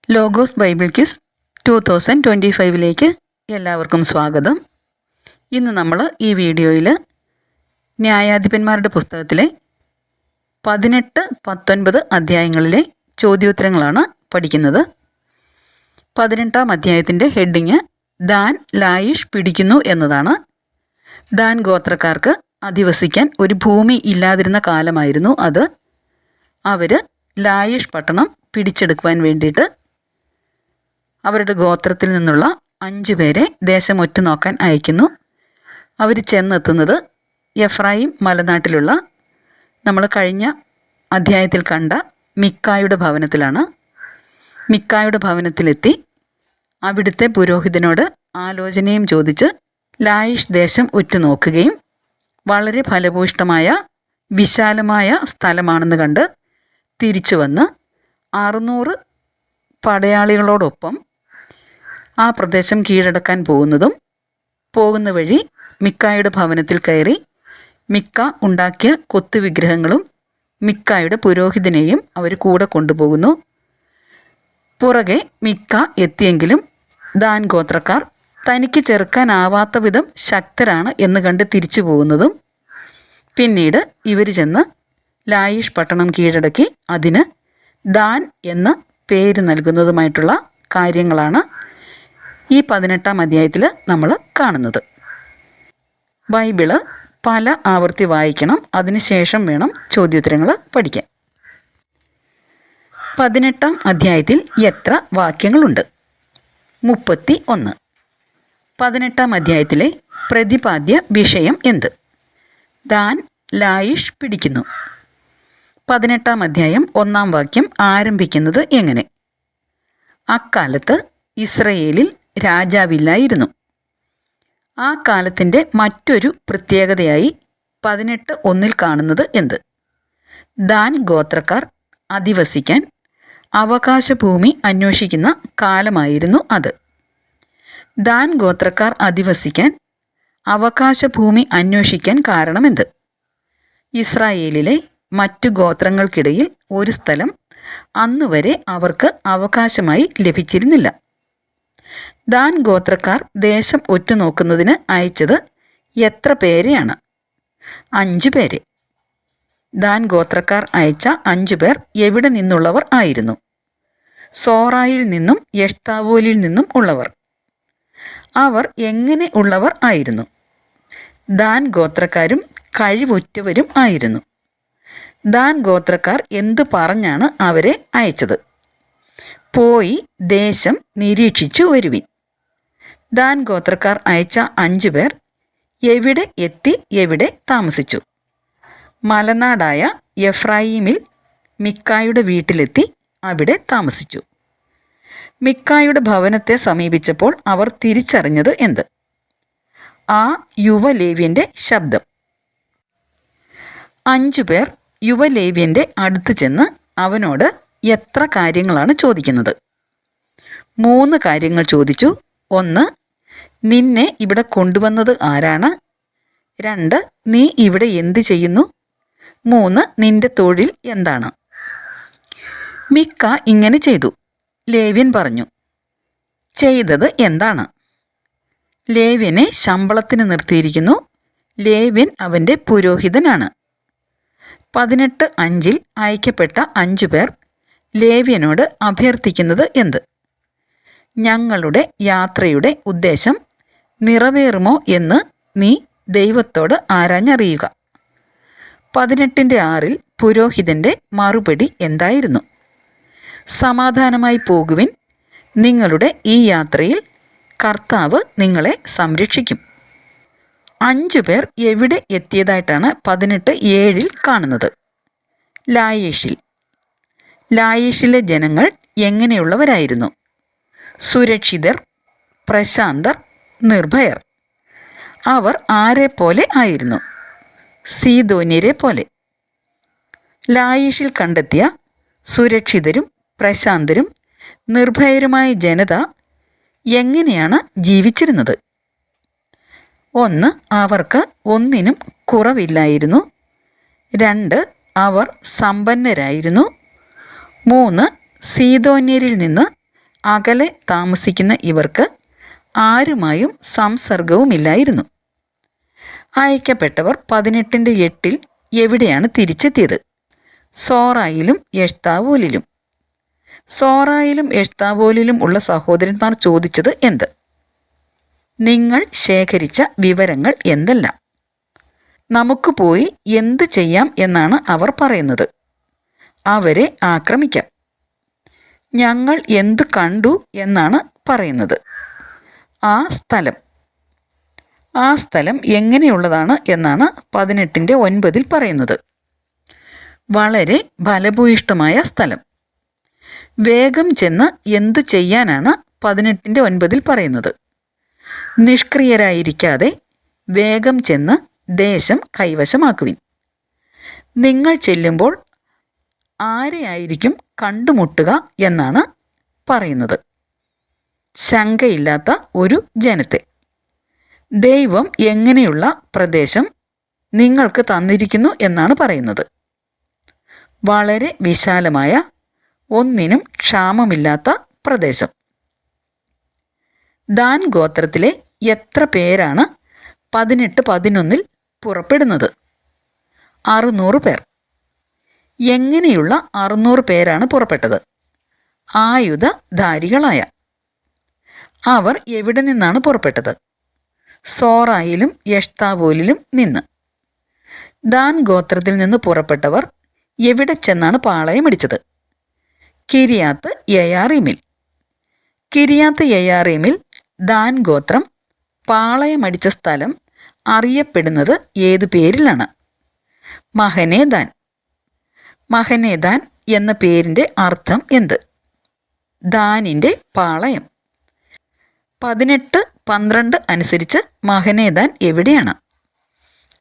Logos Bible quiz 2025ലേക്ക് എല്ലാവർക്കും സ്വാഗതം. ഇന്ന് നമ്മൾ ഈ വീഡിയോയിൽ ന്യായാധിപന്മാരുടെ പുസ്തകത്തിലെ 18, 19 അധ്യായങ്ങളിലെ ചോദ്യോത്തരങ്ങളാണ് പഠിക്കുന്നത്. 18ാം അധ്യായത്തിൻ്റെ ഹെഡിങ് ദാൻ ലായിഷ് പിടിക്കുന്നു എന്നതാണ്. ദാൻ ഗോത്രക്കാർക്ക് അധിവസിക്കാൻ ഒരു ഭൂമി ഇല്ലാതിരുന്ന കാലമായിരുന്നു അത്. അവർ ലായിഷ് പട്ടണം പിടിച്ചെടുക്കുവാൻ വേണ്ടിയിട്ട് അവരുടെ ഗോത്രത്തിൽ നിന്നുള്ള 5 പേരെ ദേശം ഒറ്റുനോക്കാൻ അയക്കുന്നു. അവർ ചെന്നെത്തുന്നത് എഫ്രായിം മലനാട്ടിലുള്ള നമ്മൾ കഴിഞ്ഞ അധ്യായത്തിൽ കണ്ട മിക്കായുടെ ഭവനത്തിലാണ്. മിക്കായുടെ ഭവനത്തിലെത്തി അവിടുത്തെ പുരോഹിതനോട് ആലോചനയും ചോദിച്ച് ലായിഷ് ദേശം ഉറ്റുനോക്കുകയും വളരെ ഫലഭൂയിഷ്ടമായ വിശാലമായ സ്ഥലമാണെന്ന് കണ്ട് തിരിച്ചു വന്ന് 600 പടയാളികളോടൊപ്പം ആ പ്രദേശം കീഴടക്കാൻ പോകുന്ന വഴി മിക്കായുടെ ഭവനത്തിൽ കയറി മിക്ക ഉണ്ടാക്കിയ കൊത്തുവിഗ്രഹങ്ങളും മിക്കായുടെ പുരോഹിതനെയും അവർ കൂടെ കൊണ്ടുപോകുന്നു. പുറകെ മിക്ക എത്തിയെങ്കിലും ദാൻ ഗോത്രക്കാർ തനിക്ക് ചെറുക്കാനാവാത്ത വിധം ശക്തരാണ് എന്ന് കണ്ട് തിരിച്ചു പോകുന്നതും പിന്നീട് ഇവർ ചെന്ന് ലായിഷ് പട്ടണം കീഴടക്കി അതിന് ദാൻ എന്ന പേര് നൽകുന്നതുമായിട്ടുള്ള കാര്യങ്ങളാണ് ഈ 18ാം അധ്യായത്തിൽ നമ്മൾ കാണുന്നത്. ബൈബിള് പല ആവർത്തി വായിക്കണം, അതിനുശേഷം വേണം ചോദ്യോത്തരങ്ങൾ പഠിക്കാൻ. 18ാം അധ്യായത്തിൽ എത്ര വാക്യങ്ങളുണ്ട്? 31. 18ാം അധ്യായത്തിലെ പ്രതിപാദ്യ വിഷയം എന്ത്? ദാൻ ലായിഷ് പിടിക്കുന്നു. 18ാം അധ്യായം 1-ാം വാക്യം ആരംഭിക്കുന്നത് എങ്ങനെ? അക്കാലത്ത് ഇസ്രയേലിൽ രാജാവില്ലായിരുന്നു. ആ കാലത്തിൻ്റെ മറ്റൊരു പ്രത്യേകതയായി 18:1 കാണുന്നത് എന്ത്? ദാൻ ഗോത്രക്കാർ അധിവസിക്കാൻ അവകാശഭൂമി അന്വേഷിക്കുന്ന കാലമായിരുന്നു അത്. ദാൻ ഗോത്രക്കാർ അധിവസിക്കാൻ അവകാശഭൂമി അന്വേഷിക്കാൻ കാരണമെന്ത്? ഇസ്രായേലിലെ മറ്റു ഗോത്രങ്ങൾക്കിടയിൽ ഒരു സ്ഥലം അന്നുവരെ അവർക്ക് അവകാശമായി ലഭിച്ചിരുന്നില്ല. ദാൻ ഗോത്രക്കാർ ദേശം ഒറ്റുനോക്കുന്നതിന് അയച്ചത് എത്ര പേരെയാണ്? 5 പേരെ. ദാൻ ഗോത്രക്കാർ അയച്ച 5 പേർ എവിടെ നിന്നുള്ളവർ ആയിരുന്നു? സോറായിൽ നിന്നും എഷ്താവോലിൽ നിന്നും ഉള്ളവർ. അവർ എങ്ങനെ ഉള്ളവർ ആയിരുന്നു? ദാൻ ഗോത്രക്കാരും കഴിവുറ്റവരും ആയിരുന്നു. ദാൻ ഗോത്രക്കാർ എന്തു പറഞ്ഞാണ് അവരെ അയച്ചത്? പോയി ദേശം നിരീക്ഷിച്ചു വരുവിൻ. ദാൻ ഗോത്രക്കാർ അയച്ച 5 പേർ എവിടെ എത്തി എവിടെ താമസിച്ചു? മലനാടായ എഫ്രായിമിൽ മിക്കായുടെ വീട്ടിലെത്തി അവിടെ താമസിച്ചു. മിക്കായുടെ ഭവനത്തെ സമീപിച്ചപ്പോൾ അവർ തിരിച്ചറിഞ്ഞത് എന്ത്? ആ യുവലേവ്യൻ്റെ ശബ്ദം. 5 പേർ യുവലേവ്യൻ്റെ അടുത്ത് ചെന്ന് അവനോട് എത്ര കാര്യങ്ങളാണ് ചോദിക്കുന്നത്? 3 കാര്യങ്ങൾ ചോദിച്ചു. 1, നിന്നെ ഇവിടെ കൊണ്ടുവന്നത് ആരാണ്? 2, നീ ഇവിടെ എന്ത് ചെയ്യുന്നു? 3, നിന്റെ തൊഴിൽ എന്താണ്? മിക്ക ഇങ്ങനെ ചെയ്തു. ലേവ്യൻ പറഞ്ഞു. ചെയ്തത് എന്താണ്? ലേവ്യനെ ശമ്പളത്തിന് നിർത്തിയിരിക്കുന്നു. ലേവ്യൻ അവൻ്റെ പുരോഹിതനാണ്. 18:5 അയക്കപ്പെട്ട 5 പേർ ലേവ്യനോട് അഭ്യർത്ഥിക്കുന്നത് എന്ത്? ഞങ്ങളുടെ യാത്രയുടെ ഉദ്ദേശം നിറവേറുമോ എന്ന് നീ ദൈവത്തോട് ആരാഞ്ഞറിയുക. 18:6 പുരോഹിതൻ്റെ മറുപടി എന്തായിരുന്നു? സമാധാനമായി പോകുവിൻ, നിങ്ങളുടെ ഈ യാത്രയിൽ കർത്താവ് നിങ്ങളെ സംരക്ഷിക്കും. 5 പേർ എവിടെ എത്തിയതായിട്ടാണ് 18:7 കാണുന്നത്? ലായിഷിൽ. ലായിഷിലെ ജനങ്ങൾ എങ്ങനെയുള്ളവരായിരുന്നു? സുരക്ഷിതർ, പ്രശാന്തർ, നിർഭയർ. അവർ ആരെ പോലെ ആയിരുന്നു? സീദോന്യരെ പോലെ. ലായിഷിൽ കണ്ടെത്തിയ സുരക്ഷിതരും പ്രശാന്തരും നിർഭയരുമായ ജനത എങ്ങനെയാണ് ജീവിച്ചിരുന്നത്? 1, അവർക്ക് ഒന്നിനും കുറവില്ലായിരുന്നു. 2, അവർ സമ്പന്നരായിരുന്നു. 3, സീദോന്യരിൽ നിന്ന് അകലെ താമസിക്കുന്ന ഇവർക്ക് ആരുമായും സംസർഗവുമില്ലായിരുന്നു. അയക്കപ്പെട്ടവർ 18:8 എവിടെയാണ് തിരിച്ചെത്തിയത്? സോറായിലും എഷ്താവോലിലും. സോറായിലും എഷ്താവോലിലും ഉള്ള സഹോദരന്മാർ ചോദിച്ചത് എന്ത്? നിങ്ങൾ ശേഖരിച്ച വിവരങ്ങൾ എന്തെല്ലാം? നമുക്ക് പോയി എന്ത് ചെയ്യാം എന്നാണ് അവർ പറയുന്നത്. അവരെ ആക്രമിക്കാം. ഞങ്ങൾ എന്ത് കണ്ടു എന്നാണ് പറയുന്നത്. ആ സ്ഥലം എങ്ങനെയുള്ളതാണ് എന്നാണ് 18:9 പറയുന്നത്. വളരെ ഫലഭൂയിഷ്ടമായ സ്ഥലം. വേഗം ചെന്ന് എന്തു ചെയ്യാനാണ് 18:9 പറയുന്നത്? നിഷ്ക്രിയരായിരിക്കാതെ വേഗം ചെന്ന് ദേശം കൈവശമാക്കുവിൻ. നിങ്ങൾ ചെല്ലുമ്പോൾ ആരെയായിരിക്കും കണ്ടുമുട്ടുക എന്നാണ് പറയുന്നത്? ശങ്കയില്ലാത്ത ഒരു ജനത്തെ. ദൈവം എങ്ങനെയുള്ള പ്രദേശം നിങ്ങൾക്ക് തന്നിരിക്കുന്നു എന്നാണ് പറയുന്നത്? വളരെ വിശാലമായ, ഒന്നിനും ക്ഷാമമില്ലാത്ത പ്രദേശം. ദാൻ ഗോത്രത്തിലെ എത്ര പേരാണ് 18:11 പുറപ്പെടുന്നത്? 600 പേർ. എങ്ങനെയുള്ള 600 പേരാണ് പുറപ്പെട്ടത്? ആയുധധാരികളായ. അവർ എവിടെ നിന്നാണ് പുറപ്പെട്ടത്? സോറായിലും എഷ്താവോലിലും നിന്ന്. ദാൻ ഗോത്രത്തിൽ നിന്ന് പുറപ്പെട്ടവർ എവിടെ ചെന്നാണ് പാളയമടിച്ചത്? കിരിയാത്ത് യയാറീമിൽ. കിരിയാത്ത് യയാറീമിൽ ദാൻ ഗോത്രം പാളയമടിച്ച സ്ഥലം അറിയപ്പെടുന്നത് ഏതു പേരിലാണ്? മഹനേദാൻ. മഹനേദാൻ എന്ന പേരിൻ്റെ അർത്ഥം എന്ത്? ദാനിൻ്റെ പാളയം. 18:12 അനുസരിച്ച് മഹനേദാൻ എവിടെയാണ്?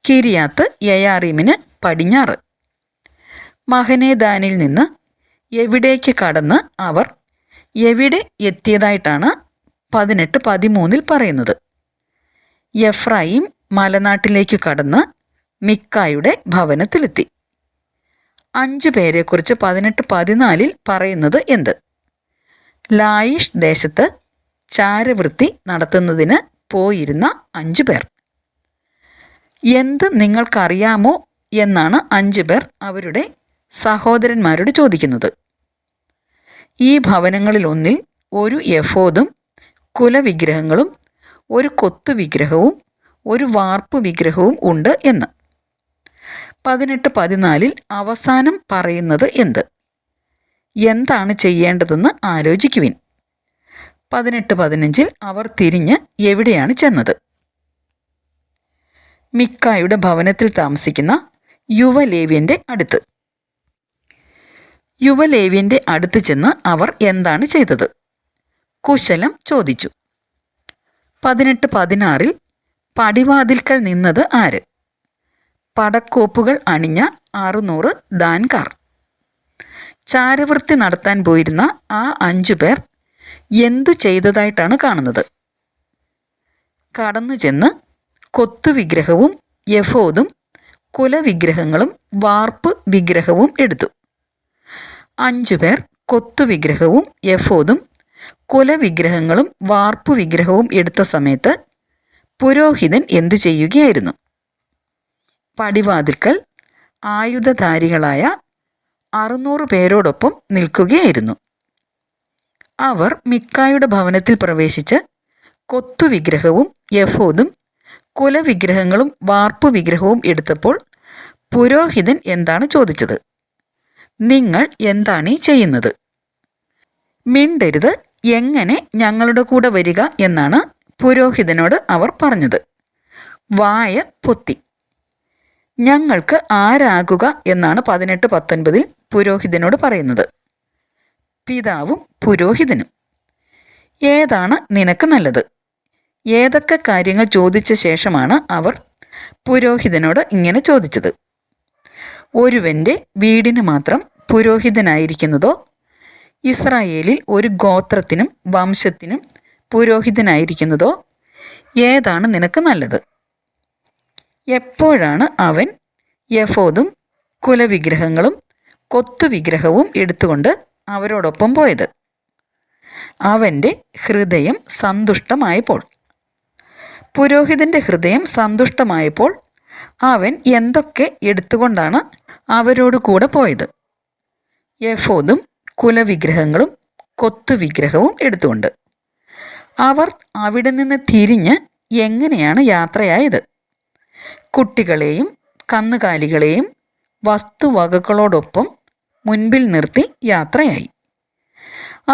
കിരിയാത്ത് യയാറീമിന് പടിഞ്ഞാറ്. മഹനേദാനിൽ നിന്ന് എവിടേക്ക് കടന്ന് അവർ എവിടെ എത്തിയതായിട്ടാണ് 18:13 പറയുന്നത്? എഫ്രായിം മലനാട്ടിലേക്ക് കടന്ന് മിക്കായുടെ ഭവനത്തിലെത്തി. 5 പേരെക്കുറിച്ച് 18:14 പറയുന്നത് എന്ത്? ലായിഷ് ദേശത്ത് ചാരവൃത്തി നടത്തുന്നതിന് പോയിരുന്ന 5 പേർ. എന്ത് നിങ്ങൾക്കറിയാമോ എന്നാണ് 5 പേർ അവരുടെ സഹോദരന്മാരോട് ചോദിക്കുന്നത്. ഈ ഭവനങ്ങളിലൊന്നിൽ ഒരു എഫോദും കുലവിഗ്രഹങ്ങളും ഒരു കൊത്തുവിഗ്രഹവും ഒരു വാർപ്പ് വിഗ്രഹവും ഉണ്ട് എന്ന്. 18:14 അവസാനം പറയുന്നത് എന്ത്? എന്താണ് ചെയ്യേണ്ടതെന്ന് ആലോചിക്കുവിൻ. 18:15 അവർ തിരിഞ്ഞ് എവിടെയാണ് ചെന്നത്? മിക്കായുടെ ഭവനത്തിൽ താമസിക്കുന്ന യുവലേവ്യൻ്റെ അടുത്ത്. യുവലേവ്യൻ്റെ അടുത്ത് ചെന്ന് അവർ എന്താണ് ചെയ്തത്? കുശലം ചോദിച്ചു. 18:16 പടിവാതിൽക്കൽ നിന്നത് ആര്? പടക്കോപ്പുകൾ അണിഞ്ഞ 600 ദാൻകാർ. ചാരവൃത്തി നടത്താൻ പോയിരുന്ന ആ 5 പേർ എന്തു ചെയ്തതായിട്ടാണ് കാണുന്നത്? കടന്നു ചെന്ന് കൊത്തുവിഗ്രഹവും എഫോദും കുലവിഗ്രഹങ്ങളും വാർപ്പ് വിഗ്രഹവും എടുത്തു. 5 പേർ കൊത്തുവിഗ്രഹവും എഫോദും കുലവിഗ്രഹങ്ങളും വാർപ്പ് വിഗ്രഹവും എടുത്ത സമയത്ത് പുരോഹിതൻ എന്തു ചെയ്യുകയായിരുന്നു? പടിവാതിൽക്കൽ ആയുധധാരികളായ 600 പേരോടൊപ്പം നിൽക്കുകയായിരുന്നു. അവർ മിക്കായുടെ ഭവനത്തിൽ പ്രവേശിച്ച് കൊത്തുവിഗ്രഹവും എഫോദും കുലവിഗ്രഹങ്ങളും വാർപ്പ് വിഗ്രഹവും എടുത്തപ്പോൾ പുരോഹിതൻ എന്താണ് ചോദിച്ചത്? നിങ്ങൾ എന്താണീ ചെയ്യുന്നത്? മിണ്ടരുത്, എങ്ങനെ ഞങ്ങളുടെ കൂടെ വരിക എന്നാണ് പുരോഹിതനോട് അവർ പറഞ്ഞത്. വായ പൊത്തി. ഞങ്ങൾക്ക് ആരാകുക എന്നാണ് 18:19 പുരോഹിതനോട് പറയുന്നത്. പിതാവും പുരോഹിതനും. ഏതാണ് നിനക്ക് നല്ലത്? ഏതൊക്കെ കാര്യങ്ങൾ ചോദിച്ച ശേഷമാണ് അവർ പുരോഹിതനോട് ഇങ്ങനെ ചോദിച്ചത്? ഒരുവൻ്റെ വീടിന് മാത്രം പുരോഹിതനായിരിക്കുന്നതോ ഇസ്രായേലിൽ ഒരു ഗോത്രത്തിനും വംശത്തിനും പുരോഹിതനായിരിക്കുന്നതോ ഏതാണ് നിനക്ക് നല്ലത്? എപ്പോഴാണ് അവൻ എഫോദും കുലവിഗ്രഹങ്ങളും കൊത്തുവിഗ്രഹവും എടുത്തുകൊണ്ട് അവരോടൊപ്പം പോയത്? അവൻ്റെ ഹൃദയം സന്തുഷ്ടമായപ്പോൾ. പുരോഹിതൻ്റെ ഹൃദയം സന്തുഷ്ടമായപ്പോൾ അവൻ എന്തൊക്കെ എടുത്തുകൊണ്ടാണ് അവരോട് കൂടെ പോയത്? എഫോദും കുലവിഗ്രഹങ്ങളും കൊത്തുവിഗ്രഹവും എടുത്തുകൊണ്ട്. അവർ അവിടെ നിന്ന് തിരിഞ്ഞ് എങ്ങനെയാണ് യാത്രയായത്? കുട്ടികളെയും കന്നുകാലികളെയും വസ്തുവകകളോടൊപ്പം മുൻപിൽ നിർത്തി യാത്രയായി.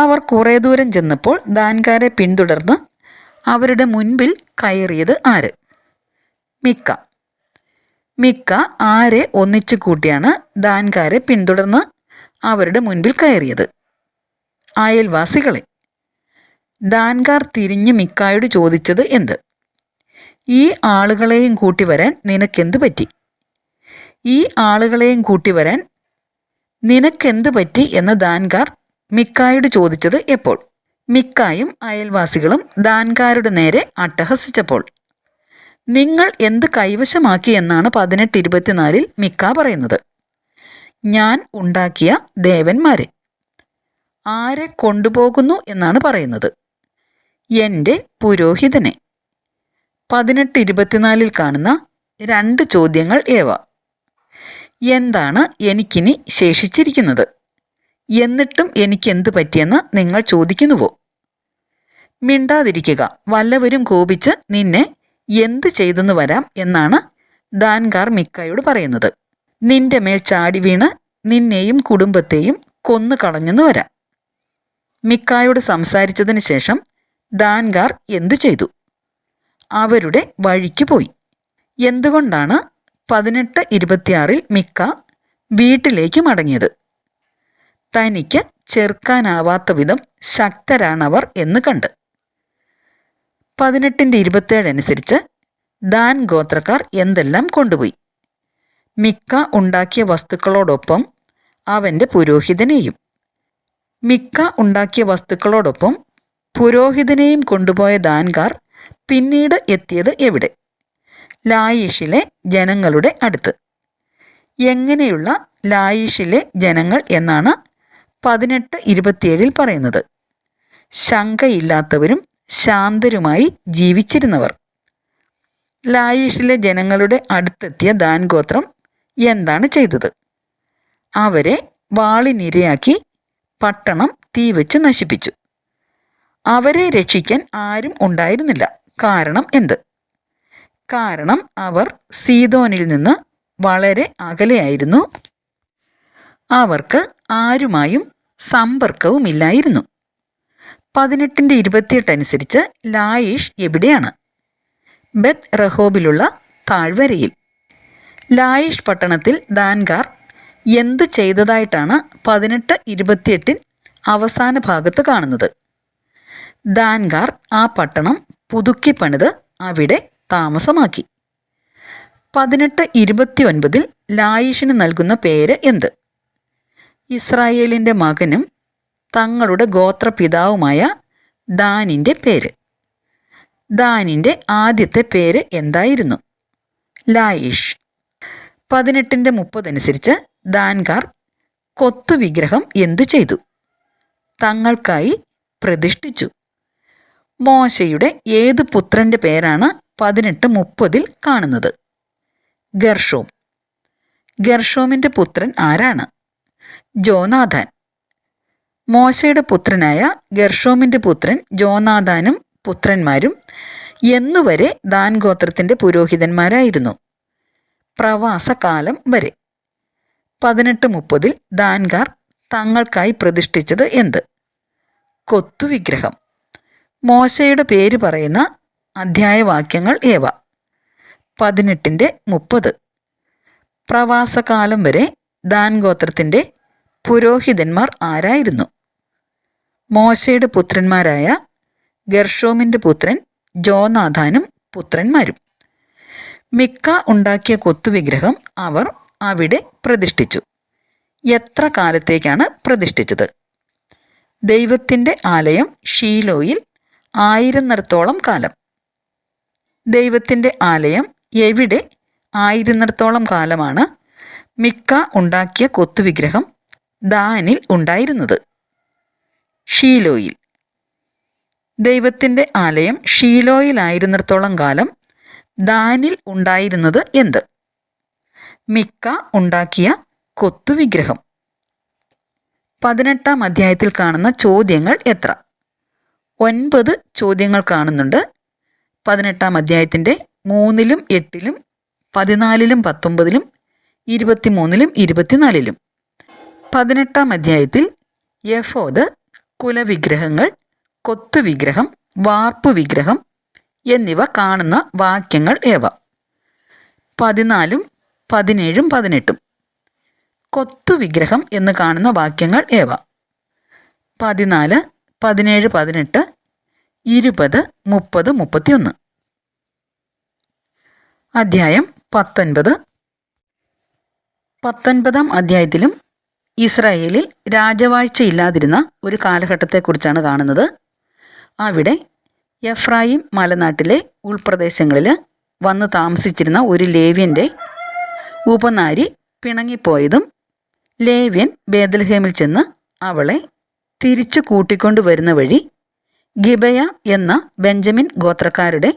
അവർ കുറേ ദൂരം ചെന്നപ്പോൾ ദാൻകാരെ പിന്തുടർന്ന് അവരുടെ മുൻപിൽ കയറിയത് ആര്? മിക്ക. മിക്ക ആരെ ഒന്നിച്ചു കൂട്ടിയാണ് ദാൻകാരെ പിന്തുടർന്ന് അവരുടെ മുൻപിൽ കയറിയത്? അയൽവാസികളെ. ദാൻകാർ തിരിഞ്ഞ് മിക്കായോട് ചോദിച്ചത് എന്ത്? ഈ ആളുകളെയും കൂട്ടി വരാൻ നിനക്കെന്ത് പറ്റി? ഈ ആളുകളെയും കൂട്ടി വരാൻ നിനക്കെന്ത് പറ്റി എന്ന് ദാൻകാർ മിക്കായോട് ചോദിച്ചത് എപ്പോൾ? മിക്കായും അയൽവാസികളും ദാൻകാരുടെ നേരെ അട്ടഹസിച്ചപ്പോൾ. നിങ്ങൾ എന്ത് കൈവശമാക്കി എന്നാണ് 18:24 മിക്ക പറയുന്നത്? ഞാൻ ഉണ്ടാക്കിയ ദേവന്മാരെ. ആരെ കൊണ്ടുപോകുന്നു എന്നാണ് പറയുന്നത്? എൻ്റെ പുരോഹിതനെ. 18:24 കാണുന്ന 2 ചോദ്യങ്ങൾ ഏവ? എന്താണ് എനിക്കിനി ശേഷിച്ചിരിക്കുന്നത്? എന്നിട്ടും എനിക്കെന്ത് പറ്റിയെന്ന് നിങ്ങൾ ചോദിക്കുന്നുവോ? മിണ്ടാതിരിക്കുക, വല്ലവരും കോപിച്ച് നിന്നെ എന്ത് ചെയ്തെന്ന് വരാം എന്നാണ് ദാൻകാർ മിക്കായോട് പറയുന്നത്. നിന്റെ മേൽ ചാടി വീണ് നിന്നെയും കുടുംബത്തെയും കൊന്നു കളഞ്ഞെന്ന് വരാം. മിക്കായോട് സംസാരിച്ചതിന് ശേഷം ദാൻകാർ എന്തു ചെയ്തു? അവരുടെ വഴിക്ക് പോയി. എന്തുകൊണ്ടാണ് 18:26 മിക്ക വീട്ടിലേക്ക് മടങ്ങിയത്? തനിക്ക് ചെറുക്കാനാവാത്ത വിധം ശക്തരാണവർ എന്ന് കണ്ട്. 18:27 അനുസരിച്ച് ദാൻ ഗോത്രക്കാർ എന്തെല്ലാം കൊണ്ടുപോയി? മിക്ക ഉണ്ടാക്കിയ വസ്തുക്കളോടൊപ്പം അവൻ്റെ പുരോഹിതനെയും. മിക്ക ഉണ്ടാക്കിയ വസ്തുക്കളോടൊപ്പം പുരോഹിതനെയും കൊണ്ടുപോയ ദാൻകാർ പിന്നീട് എത്തിയത് എവിടെ? ലായിഷിലെ ജനങ്ങളുടെ അടുത്ത്. എങ്ങനെയുള്ള ലായിഷിലെ ജനങ്ങൾ എന്നാണ് 18:27 പറയുന്നത്? ശങ്കയില്ലാത്തവരും ശാന്തരുമായി ജീവിച്ചിരുന്നവർ. ലായിഷിലെ ജനങ്ങളുടെ അടുത്തെത്തിയ ദാൻ ഗോത്രം എന്താണ് ചെയ്തത്? അവരെ വാളിനിരയാക്കി പട്ടണം തീവച്ച് നശിപ്പിച്ചു. അവരെ രക്ഷിക്കാൻ ആരും ഉണ്ടായിരുന്നില്ല. കാരണം എന്ത്? കാരണം അവർ സീദോനിൽ നിന്ന് വളരെ അകലെയായിരുന്നു. അവർക്ക് ആരുമായും സമ്പർക്കവുമില്ലായിരുന്നു. 18:28 അനുസരിച്ച് ലായിഷ് എവിടെയാണ്? ബെത്ത് റഹോബിലുള്ള താഴ്വരയിൽ. ലായിഷ് പട്ടണത്തിൽ ദാൻകാർ എന്തു ചെയ്തതായിട്ടാണ് 18:28 അവസാന ഭാഗത്ത് കാണുന്നത്? ദാൻകാർ ആ പട്ടണം പുതുക്കി പണിത് അവിടെ താമസമാക്കി. 18:29 ലായിഷിന് നൽകുന്ന പേര് എന്ത്? ഇസ്രായേലിൻ്റെ മകനും തങ്ങളുടെ ഗോത്രപിതാവുമായ ദാനിൻ്റെ പേര്. ദാനിൻ്റെ ആദ്യത്തെ പേര് എന്തായിരുന്നു? ലായിഷ്. 18:30 അനുസരിച്ച് ദാൻകാർ കൊത്തുവിഗ്രഹം എന്തു ചെയ്തു? തങ്ങൾക്കായി പ്രതിഷ്ഠിച്ചു. മോശയുടെ ഏത് പുത്രൻ്റെ പേരാണ് 18:30 കാണുന്നത്? ഗർഷോം. ഗർഷോമിൻ്റെ പുത്രൻ ആരാണ്? ജോനാഥാൻ. മോശയുടെ പുത്രനായ ഗർഷോമിൻ്റെ പുത്രൻ ജോനാഥാനും പുത്രന്മാരും എന്നുവരെ ദാൻ ഗോത്രത്തിൻ്റെ പുരോഹിതന്മാരായിരുന്നു? പ്രവാസകാലം വരെ. 18:30 ദാൻകാർ തങ്ങൾക്കായി പ്രതിഷ്ഠിച്ചത് എന്ത്? കൊത്തുവിഗ്രഹം. മോശയുടെ പേര് പറയുന്ന അധ്യായവാക്യങ്ങൾ ഏവ? 18:30. പ്രവാസകാലം വരെ ദാൻ ഗോത്രത്തിൻ്റെ പുരോഹിതന്മാർ ആരായിരുന്നു? മോശയുടെ പുത്രന്മാരായ ഗർഷോമിൻ്റെ പുത്രൻ ജോനാഥാനും പുത്രന്മാരും. മിക്ക ഉണ്ടാക്കിയ കൊത്തുവിഗ്രഹം അവർ അവിടെ പ്രതിഷ്ഠിച്ചു. എത്ര കാലത്തേക്കാണ് പ്രതിഷ്ഠിച്ചത്? ദൈവത്തിൻ്റെ ആലയം ഷീലോയിൽ 1000 കാലം. ദൈവത്തിൻ്റെ ആലയം എവിടെ 1000 കാലമാണ് മിക്ക ഉണ്ടാക്കിയ കൊത്തുവിഗ്രഹം ദാനിൽ ഉണ്ടായിരുന്നത്? ഷീലോയിൽ. ദൈവത്തിൻ്റെ ആലയം ഷീലോയിലായിരുന്നിടത്തോളം കാലം ദാനിൽ ഉണ്ടായിരുന്നത് എന്ത്? മിക്ക ഉണ്ടാക്കിയ കൊത്തുവിഗ്രഹം. 18-ാം അധ്യായത്തിൽ കാണുന്ന ചോദ്യങ്ങൾ എത്ര? 9 ചോദ്യങ്ങൾ കാണുന്നുണ്ട്. 18-ാം അധ്യായത്തിൻ്റെ 3-ലും 8-ലും 14-ലും 19-ലും 23-ലും 24-ലും. 18-ാം അധ്യായത്തിൽ യഫോദ്, കുലവിഗ്രഹങ്ങൾ, കൊത്തുവിഗ്രഹം, വാർപ്പുവിഗ്രഹം എന്നിവ കാണുന്ന വാക്യങ്ങൾ ഏവ? 14-ഉം 17-ഉം 18-ഉം. കൊത്തുവിഗ്രഹം എന്ന് കാണുന്ന വാക്യങ്ങൾ ഏവ? 14, 17, 18, 20, 30, 31. അധ്യായം 19. 19-ാം അധ്യായത്തിലും ഇസ്രായേലിൽ രാജവാഴ്ചയില്ലാതിരുന്ന ഒരു കാലഘട്ടത്തെക്കുറിച്ചാണ് കാണുന്നത്. അവിടെ എഫ്രായിം മലനാട്ടിലെ ഉൾപ്രദേശങ്ങളിൽ വന്ന് താമസിച്ചിരുന്ന ഒരു ലേവ്യൻ്റെ ഉപനാരി പിണങ്ങിപ്പോയതും ലേവ്യൻ ബേത്ലഹേമിൽ ചെന്ന് അവളെ തിരിച്ചു കൂട്ടിക്കൊണ്ടുവരുന്ന വഴി ഗിബയ എന്ന ബെഞ്ചമിൻ ഗോത്രക്കാരുടെ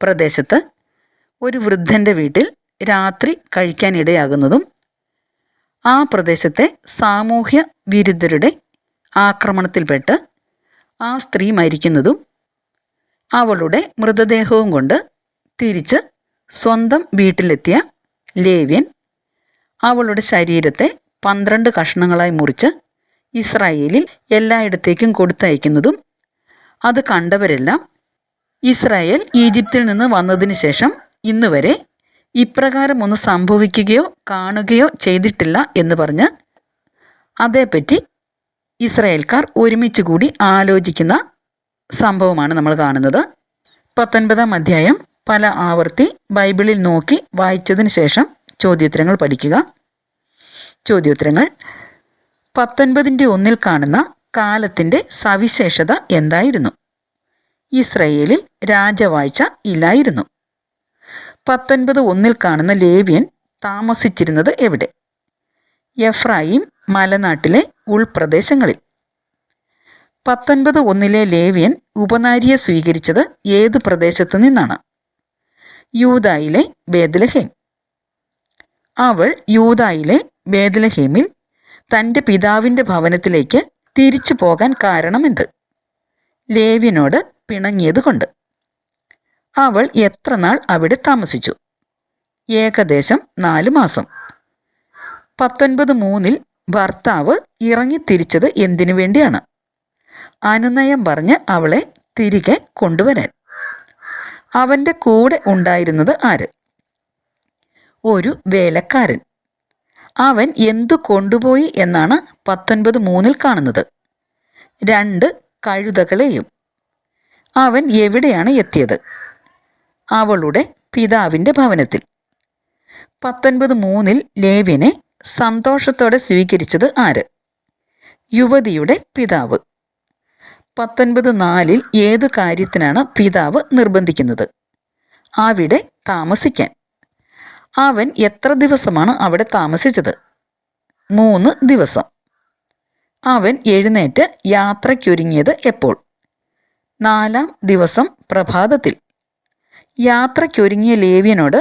പ്രദേശത്ത് ഒരു വൃദ്ധൻ്റെ വീട്ടിൽ രാത്രി കഴിക്കാനിടയാകുന്നതും ആ പ്രദേശത്തെ സാമൂഹ്യ വിരുദ്ധരുടെ ആക്രമണത്തിൽപ്പെട്ട് ആ സ്ത്രീ മരിക്കുന്നതും അവളുടെ മൃതദേഹവും കൊണ്ട് തിരിച്ച് സ്വന്തം വീട്ടിലെത്തിയ ലേവ്യൻ അവളുടെ ശരീരത്തെ 12 കഷ്ണങ്ങളായി മുറിച്ച് ഇസ്രായേലിൽ എല്ലായിടത്തേക്കും കൊടുത്തയക്കുന്നതും അത് കണ്ടവരെല്ലാം ഇസ്രായേൽ ഈജിപ്തിൽ നിന്ന് വന്നതിന് ശേഷം ഇന്ന് വരെ ഇപ്രകാരം ഒന്ന് സംഭവിക്കുകയോ കാണുകയോ ചെയ്തിട്ടില്ല എന്ന് പറഞ്ഞ് അതേപ്പറ്റി ഇസ്രായേൽക്കാർ ഒരുമിച്ച് കൂടി ആലോചിക്കുന്ന സംഭവമാണ് നമ്മൾ കാണുന്നത്. 19-ാം അധ്യായം പല ആവർത്തി ബൈബിളിൽ നോക്കി വായിച്ചതിന് ശേഷം ചോദ്യോത്തരങ്ങൾ പഠിക്കുക. ചോദ്യോത്തരങ്ങൾ: 19-ന്റെ 1 കാണുന്ന കാലത്തിൻ്റെ സവിശേഷത എന്തായിരുന്നു? ഇസ്രായേലിൽ രാജവാഴ്ച ഇല്ലായിരുന്നു. 19:1 കാണുന്ന ലേവ്യൻ താമസിച്ചിരുന്നത് എവിടെ? എഫ്രായിം മലനാട്ടിലെ ഉൾപ്രദേശങ്ങളിൽ. 19:1 ലേവ്യൻ ഉപനാരിയെ സ്വീകരിച്ചത് ഏത് പ്രദേശത്തു നിന്നാണ്? യൂദായിലെ ബേത്ലഹേം. അവൾ യൂദായിലെ ബേത്ലഹേമിൽ തൻ്റെ പിതാവിൻ്റെ ഭവനത്തിലേക്ക് തിരിച്ചു പോകാൻ കാരണമെന്ത്? ലേവ്യനോട് പിണങ്ങിയത് കൊണ്ട്. അവൾ എത്ര നാൾ അവിടെ താമസിച്ചു? ഏകദേശം 4 മാസം. 19:3 ഭർത്താവ് ഇറങ്ങിത്തിരിച്ചത് എന്തിനു വേണ്ടിയാണ്? അനുനയം പറഞ്ഞ് അവളെ തിരികെ കൊണ്ടുവരാൻ. അവൻ്റെ കൂടെ ഉണ്ടായിരുന്നത് ആര്? ഒരു വേലക്കാരൻ. അവൻ എന്തു കൊണ്ടുപോയി എന്നാണ് 19:3 കാണുന്നത്? 2 കഴുതകളെയും. അവൻ എവിടെയാണ് എത്തിയത്? അവളുടെ പിതാവിൻ്റെ ഭവനത്തിൽ. 19:3 ലേവ്യനെ സന്തോഷത്തോടെ സ്വീകരിച്ചത് ആര്? യുവതിയുടെ പിതാവ്. 19:4 ഏതു കാര്യത്തിനാണ് പിതാവ് നിർബന്ധിക്കുന്നത്? അവിടെ താമസിക്കാൻ. അവൻ എത്ര ദിവസമാണ് അവിടെ താമസിച്ചത്? 3 ദിവസം. അവൻ എഴുന്നേറ്റ് യാത്രയ്ക്കൊരുങ്ങിയത് എപ്പോൾ? 4-ാം ദിവസം പ്രഭാതത്തിൽ. യാത്രയ്ക്കൊരുങ്ങിയ ലേവ്യനോട്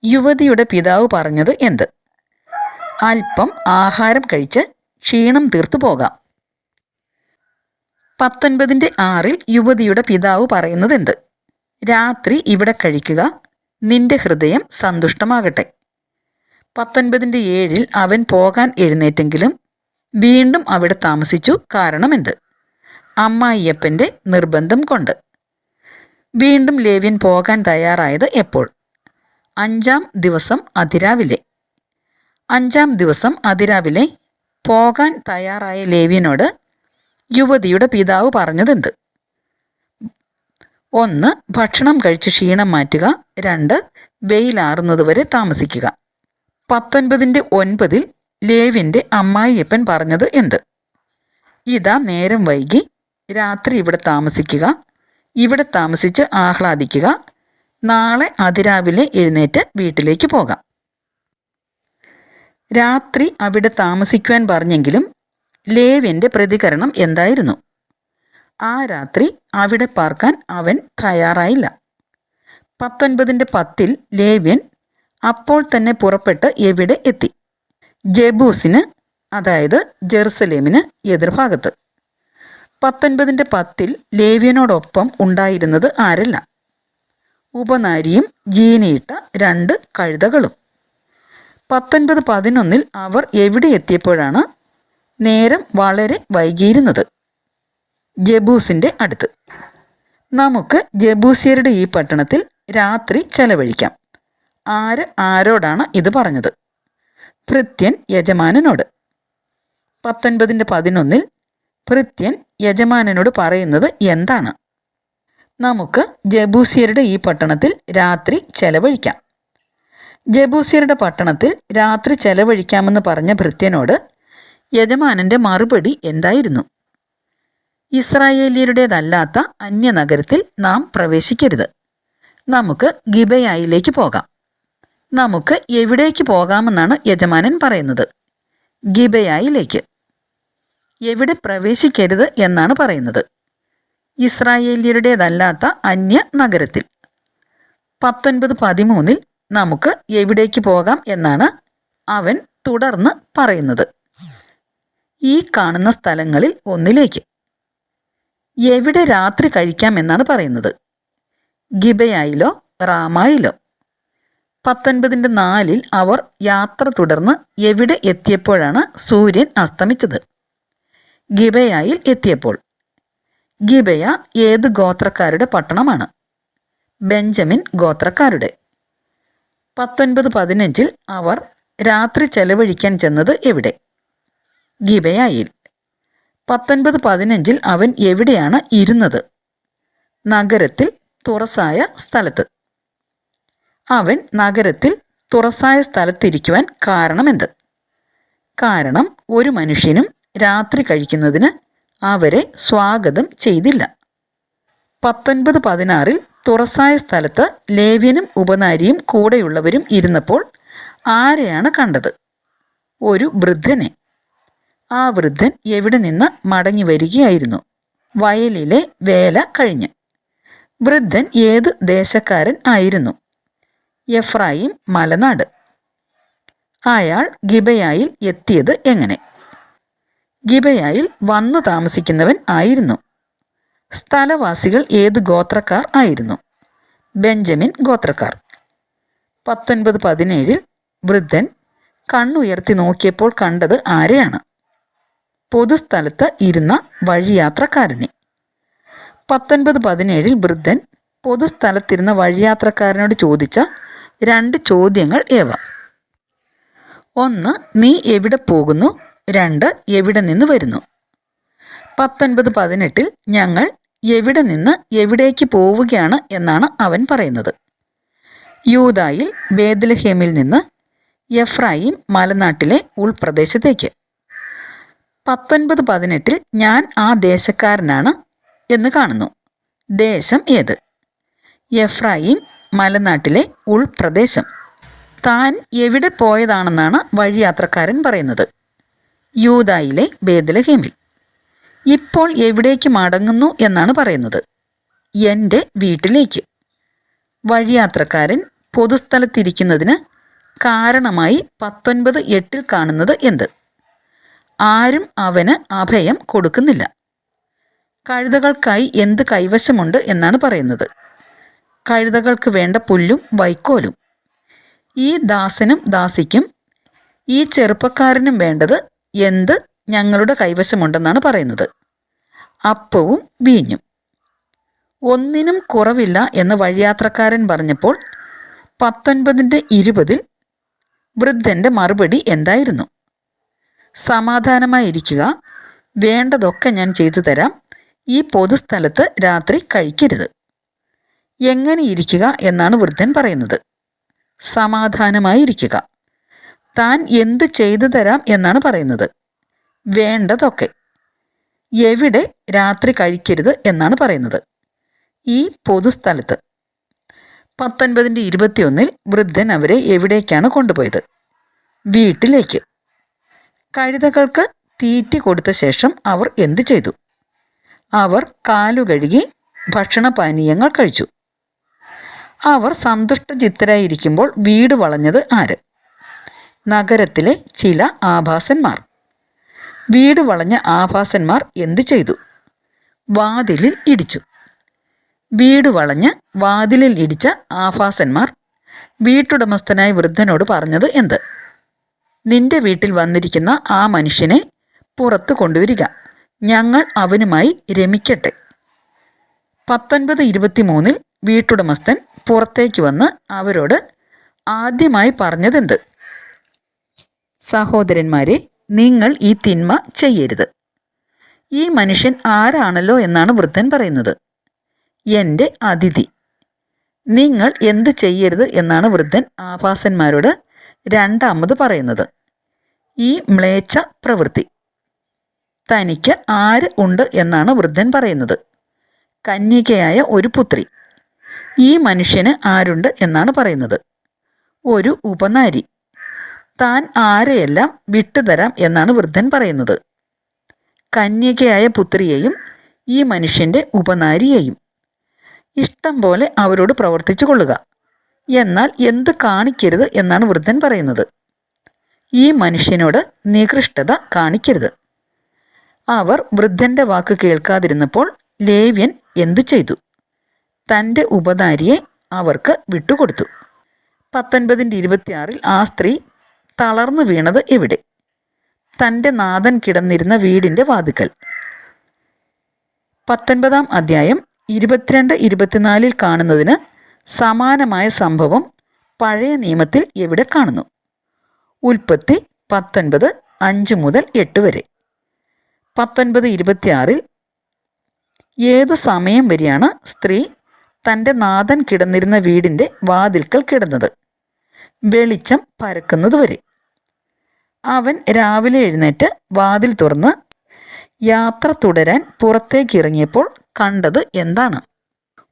യുവതിയുടെ പിതാവ് പറഞ്ഞത് എന്ത്? അല്പം ആഹാരം കഴിച്ച് ക്ഷീണം തീർത്തു പോകാം. 19:6 യുവതിയുടെ പിതാവ് പറയുന്നത് എന്ത്? രാത്രി ഇവിടെ കഴിക്കുക, നിന്റെ ഹൃദയം സന്തുഷ്ടമാകട്ടെ. 19:7 അവൻ പോകാൻ എഴുന്നേറ്റെങ്കിലും വീണ്ടും അവിടെ താമസിച്ചു. കാരണമെന്ത്? അമ്മായിയപ്പൻ്റെ നിർബന്ധം കൊണ്ട്. വീണ്ടും ലേവ്യൻ പോകാൻ തയ്യാറായത് എപ്പോൾ? 5-ാം ദിവസം അതിരാവിലെ. 5-ാം ദിവസം അതിരാവിലെ പോകാൻ തയ്യാറായ ലേവ്യനോട് യുവതിയുടെ പിതാവ് പറഞ്ഞതെന്ത്? 1 ഭക്ഷണം കഴിച്ച് ക്ഷീണം മാറ്റുക, 2 വെയിലാറുന്നതുവരെ താമസിക്കുക. 19:9 ലേവ്യൻ്റെ അമ്മായിയപ്പൻ പറഞ്ഞത് എന്ത്? ഇതാ നേരം വൈകി, രാത്രി ഇവിടെ താമസിക്കുക, ഇവിടെ താമസിച്ച് ആഹ്ലാദിക്കുക, നാളെ അതിരാവിലെ എഴുന്നേറ്റ് വീട്ടിലേക്ക് പോകാം. രാത്രി അവിടെ താമസിക്കുവാൻ പറഞ്ഞെങ്കിലും ലേവ്യൻ്റെ പ്രതികരണം എന്തായിരുന്നു? ആ രാത്രി അവിടെ പാർക്കാൻ അവൻ തയ്യാറായില്ല. 19:10 ലേവ്യൻ അപ്പോൾ തന്നെ പുറപ്പെട്ട് എവിടെ എത്തി? ജെബൂസിന്, അതായത് ജെറുസലേമിന് എതിർഭാഗത്ത്. 19:10 ലേവ്യനോടൊപ്പം ഉണ്ടായിരുന്നത് ആരല്ല? ഉപനാരിയും ജീനിയിട്ട 2 കഴുതകളും. 19:11 അവർ എവിടെ എത്തിയപ്പോഴാണ്? നേരം വളരെ വൈകിയിരുന്നത്. ജെബൂസിൻ്റെ അടുത്ത്. നമുക്ക് ജെബൂസ്യരുടെ ഈ പട്ടണത്തിൽ രാത്രി ചെലവഴിക്കാം. ആരോടാണ് ഇത് പറഞ്ഞത്? ഭൃത്യൻ യജമാനനോട്. 19:11 ഭൃത്യൻ യജമാനനോട് പറയുന്നത് എന്താണ്? നമുക്ക് ജെബൂസ്യരുടെ ഈ പട്ടണത്തിൽ രാത്രി ചെലവഴിക്കാം. ജെബൂസ്യരുടെ പട്ടണത്തിൽ രാത്രി ചെലവഴിക്കാമെന്ന് പറഞ്ഞ ഭൃത്യനോട് യജമാനൻ്റെ മറുപടി എന്തായിരുന്നു? ഇസ്രായേലിയരുടേതല്ലാത്ത അന്യനഗരത്തിൽ നാം പ്രവേശിക്കരുത്. നമുക്ക് ഗിബയായിലേക്ക് പോകാം. നമുക്ക് എവിടേക്ക് പോകാമെന്നാണ് യജമാനൻ പറയുന്നത്? ഗിബയായിലേക്ക്. എവിടെ പ്രവേശിക്കരുത് എന്നാണ് പറയുന്നത്? ഇസ്രായേലിയരുടേതല്ലാത്ത അന്യ നഗരത്തിൽ. 19:13 നമുക്ക് എവിടേക്ക് പോകാം എന്നാണ് അവൻ തുടർന്ന് പറയുന്നത്? ഈ കാണുന്ന സ്ഥലങ്ങളിൽ ഒന്നിലേക്ക്. എവിടെ രാത്രി കഴിക്കാം എന്നാണ് പറയുന്നത്? ഗിബയായിലോ റാമായിലോ? 19:4 അവർ യാത്ര തുടർന്ന് എവിടെ എത്തിയപ്പോഴാണ് സൂര്യൻ അസ്തമിച്ചത്? ഗിബയായിൽ എത്തിയപ്പോൾ. ഗിബയ ഏത് ഗോത്രക്കാരുടെ പട്ടണമാണ്? ബെഞ്ചമിൻ ഗോത്രക്കാരുടെ. 19:15 അവർ രാത്രി ചെലവഴിക്കാൻ ചെന്നത് എവിടെ? ഗിബയായിൽ. 19:15 അവൻ എവിടെയാണ് ഇരുന്നത്? നഗരത്തിൽ തുറസായ സ്ഥലത്ത്. അവൻ നഗരത്തിൽ തുറസായ സ്ഥലത്തിരിക്കുവാൻ കാരണമെന്ത്? കാരണം ഒരു മനുഷ്യനും രാത്രി കഴിക്കുന്നതിന് അവരെ സ്വാഗതം ചെയ്തില്ല. 19:16 തുറസായ സ്ഥലത്ത് ലേവ്യനും ഉപനാരിയും കൂടെയുള്ളവരും ഇരുന്നപ്പോൾ ആരെയാണ് കണ്ടത്? ഒരു വൃദ്ധനെ. ആ വൃദ്ധൻ എവിടെ നിന്ന് മടങ്ങി വരികയായിരുന്നു? വയലിലെ വേല കഴിഞ്ഞ്. വൃദ്ധൻ ഏത് ദേശക്കാരൻ ആയിരുന്നു? എഫ്രായിം മലനാട്. അയാൾ ഗിബയായിൽ എത്തിയത് എങ്ങനെ? ഗിബയായിൽ വന്നു താമസിക്കുന്നവൻ ആയിരുന്നു. സ്ഥലവാസികൾ ഏത് ഗോത്രക്കാർ ആയിരുന്നു? ബെഞ്ചമിൻ ഗോത്രക്കാർ. 19:17 വൃദ്ധൻ കണ്ണുയർത്തി നോക്കിയപ്പോൾ കണ്ടത് ആരെയാണ്? പൊതുസ്ഥലത്ത് ഇരുന്ന വഴിയാത്രക്കാരനെ. 19:17 വൃദ്ധൻ പൊതുസ്ഥലത്തിരുന്ന വഴിയാത്രക്കാരനോട് ചോദിച്ച 2 ചോദ്യങ്ങൾ ഏവ? 1. നീ എവിടെ പോകുന്നു? 2. എവിടെ നിന്ന് വരുന്നു? 19:18 ഞങ്ങൾ എവിടെ നിന്ന് എവിടേക്ക് പോവുകയാണ് എന്നാണ് അവൻ പറയുന്നത്? യൂദായിൽ ബേത്ലഹേമിൽ നിന്ന് എഫ്രായിം മലനാട്ടിലെ ഉൾപ്രദേശത്തേക്ക്. 19:18 ഞാൻ ആ ദേശക്കാരനാണ് എന്ന് കാണുന്നു. ദേശം ഏത്? എഫ്രായിം മലനാട്ടിലെ ഉൾപ്രദേശം. താൻ എവിടെ പോയതാണെന്നാണ് വഴിയാത്രക്കാരൻ പറയുന്നത്? യൂദായിലെ ബേത്ലഹേമിൽ. ഇപ്പോൾ എവിടേക്ക് മടങ്ങുന്നു എന്നാണ് പറയുന്നത്? എൻ്റെ വീട്ടിലേക്ക്. വഴിയാത്രക്കാരൻ പൊതുസ്ഥലത്തിരിക്കുന്നതിന് കാരണമായി 19:8 കാണുന്നത് എന്ത്? ആരും അവന് അഭയം കൊടുക്കുന്നില്ല. കഴുതകൾക്കായി എന്ത് കൈവശമുണ്ട് എന്നാണ് പറയുന്നത്? കഴുതകൾക്ക് വേണ്ട പുല്ലും വൈക്കോലും. ഈ ദാസനും ദാസിക്കും ഈ ചെറുപ്പക്കാരനും വേണ്ടത് എന്ത് ഞങ്ങളുടെ കൈവശമുണ്ടെന്നാണ് പറയുന്നത്? അപ്പവും വീഞ്ഞും. ഒന്നിനും കുറവില്ല എന്ന് വഴിയാത്രക്കാരൻ പറഞ്ഞപ്പോൾ 19:20 വൃദ്ധൻ്റെ മറുപടി എന്തായിരുന്നു? സമാധാനമായിരിക്കുക, വേണ്ടതൊക്കെ ഞാൻ ചെയ്തു തരാം. ഈ പൊതുസ്ഥലത്ത് രാത്രി കഴിക്കരുത്. എങ്ങനെ ഇരിക്കുക എന്നാണ് വൃദ്ധൻ പറയുന്നത്? സമാധാനമായിരിക്കുക. താൻ എന്ത് ചെയ്തു തരാം എന്നാണ് പറയുന്നത്? വേണ്ടതൊക്കെ. എവിടെ രാത്രി കഴിക്കരുത് എന്നാണ് പറയുന്നത്? ഈ പൊതുസ്ഥലത്ത്. 19:21 വൃദ്ധൻ അവരെ എവിടേക്കാണ് കൊണ്ടുപോയത്? വീട്ടിലേക്ക്. കഴുതകൾക്ക് തീറ്റി കൊടുത്ത ശേഷം അവർ എന്തു ചെയ്തു? അവർ കാലുകഴുകി ഭക്ഷണപാനീയങ്ങൾ കഴിച്ചു. അവർ സന്തുഷ്ടചിത്തരായിരിക്കുമ്പോൾ വീട് വളഞ്ഞത് ആര്? നഗരത്തിലെ ചില ആഭാസന്മാർ. വീട് വളഞ്ഞ ആഭാസന്മാർ എന്തു ചെയ്തു? വാതിലിൽ ഇടിച്ചു. വീട് വളഞ്ഞ് വാതിലിൽ ഇടിച്ച ആഭാസന്മാർ വീട്ടുടമസ്ഥനായ വൃദ്ധനോട് പറഞ്ഞത് എന്ത്? നിന്റെ വീട്ടിൽ വന്നിരിക്കുന്ന ആ മനുഷ്യനെ പുറത്ത് കൊണ്ടുവരിക, ഞങ്ങൾ അവനുമായി രമിക്കട്ടെ. 1923 വീട്ടുടമസ്ഥൻ പുറത്തേക്ക് വന്ന് അവരോട് ആദ്യമായി പറഞ്ഞതെന്ത്? സഹോദരന്മാരെ, നിങ്ങൾ ഈ തിന്മ ചെയ്യരുത്. ഈ മനുഷ്യൻ ആരാണല്ലോ എന്നാണ് വൃദ്ധൻ പറയുന്നത്. എൻ്റെ അതിഥി. നിങ്ങൾ എന്ത് ചെയ്യരുത് എന്നാണ് വൃദ്ധൻ ആഭാസന്മാരോട് രണ്ടാമത് പറയുന്നത്. ഈ മ്ലേച്ഛ പ്രവൃത്തി. തനിക്ക് ആര് ഉണ്ട് എന്നാണ് വൃദ്ധൻ പറയുന്നത്. കന്യകയായ ഒരു പുത്രി. ഈ മനുഷ്യന് ആരുണ്ട് എന്നാണ് പറയുന്നത്. ഒരു ഉപനാരി. താൻ ആരെയെല്ലാം വിട്ടുതരാം എന്നാണ് വൃദ്ധൻ പറയുന്നത്. കന്യകയായ പുത്രിയെയും ഈ മനുഷ്യൻ്റെ ഉപനാരിയെയും. ഇഷ്ടം പോലെ അവരോട് പ്രവർത്തിച്ചു കൊള്ളുക, എന്നാൽ എന്ത് കാണിക്കരുത് എന്നാണ് വൃദ്ധൻ പറയുന്നത്. ഈ മനുഷ്യനോട് നികൃഷ്ടത കാണിക്കരുത്. അവർ വൃദ്ധൻ്റെ വാക്ക് കേൾക്കാതിരുന്നപ്പോൾ ലേവ്യൻ എന്തു ചെയ്തു? തൻ്റെ ഉപനാരിയെ അവർക്ക് വിട്ടുകൊടുത്തു. 1926 ആ സ്ത്രീ തളർന്നു വീണത് എവിടെ? തൻ്റെ നാഥൻ കിടന്നിരുന്ന വീടിൻ്റെ വാതിക്കൽ. 19-ാം അധ്യായം 22-24 കാണുന്നതിന് സമാനമായ സംഭവം പഴയ നിയമത്തിൽ എവിടെ കാണുന്നു? ഉൽപ്പത്തി 19:5-8 വരെ. 19:26 ഏത് സമയം വരെയാണ് സ്ത്രീ തൻ്റെ നാഥൻ കിടന്നിരുന്ന വീടിൻ്റെ വാതിൽക്കൽ കിടന്നത്? വെളിച്ചം പരക്കുന്നത് വരെ. അവൻ രാവിലെ എഴുന്നേറ്റ് വാതിൽ തുറന്ന് യാത്ര തുടരാൻ പുറത്തേക്കിറങ്ങിയപ്പോൾ കണ്ടത് എന്താണ്?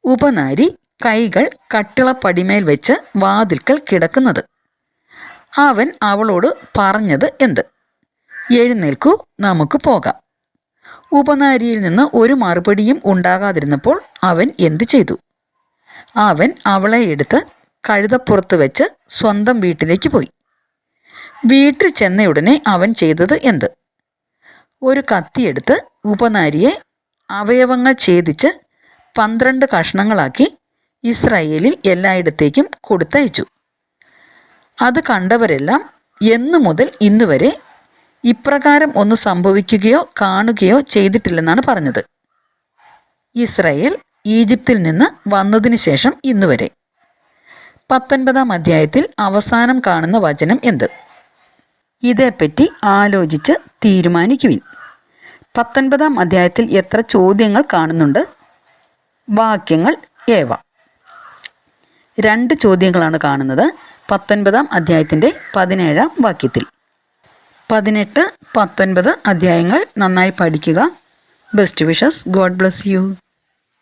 ഉപനാരി കൈകൾ കട്ടിളപ്പടിമേൽ വെച്ച് വാതിൽക്കൽ കിടക്കുന്നത്. അവൻ അവളോട് പറഞ്ഞത് എന്ത്? എഴുന്നേൽക്കൂ, നമുക്ക് പോകാം. ഉപനാരിയിൽ നിന്ന് ഒരു മറുപടിയും ഉണ്ടാകാതിരുന്നപ്പോൾ അവൻ എന്തു ചെയ്തു? അവൻ അവളെ എടുത്ത് കഴുതപ്പുറത്ത് വെച്ച് സ്വന്തം വീട്ടിലേക്ക് പോയി. വീട്ടിൽ ചെന്നയുടനെ അവൻ ചെയ്തത് എന്ത്? ഒരു കത്തിയെടുത്ത് ഉപനാരിയെ അവയവങ്ങൾ ഛേദിച്ച് 12 കഷ്ണങ്ങളാക്കി ഇസ്രായേലിൽ എല്ലായിടത്തേക്കും കൊടുത്തയച്ചു. അത് കണ്ടവരെല്ലാം എന്നു മുതൽ ഇന്ന് വരെ ഇപ്രകാരം ഒന്ന് സംഭവിക്കുകയോ കാണുകയോ ചെയ്തിട്ടില്ലെന്നാണ് പറഞ്ഞത്. ഇസ്രായേൽ ഈജിപ്തിൽ നിന്ന് വന്നതിന് ശേഷം ഇന്നുവരെ. 19-ാം അധ്യായത്തിൽ അവസാനം കാണുന്ന വചനം എന്ത്? ഇതേപ്പറ്റി ആലോചിച്ച് തീരുമാനിക്കുവിൻ. 19-ാം അധ്യായത്തിൽ എത്ര ചോദ്യങ്ങൾ കാണുന്നുണ്ട്? വാക്യങ്ങൾ ഏവ. 2 ചോദ്യങ്ങളാണ് കാണുന്നത് 19-ാം അധ്യായത്തിൻ്റെ 17-ാം വാക്യത്തിൽ. 18, 19 അധ്യായങ്ങൾ നന്നായി പഠിക്കുക. Best wishes. God bless you.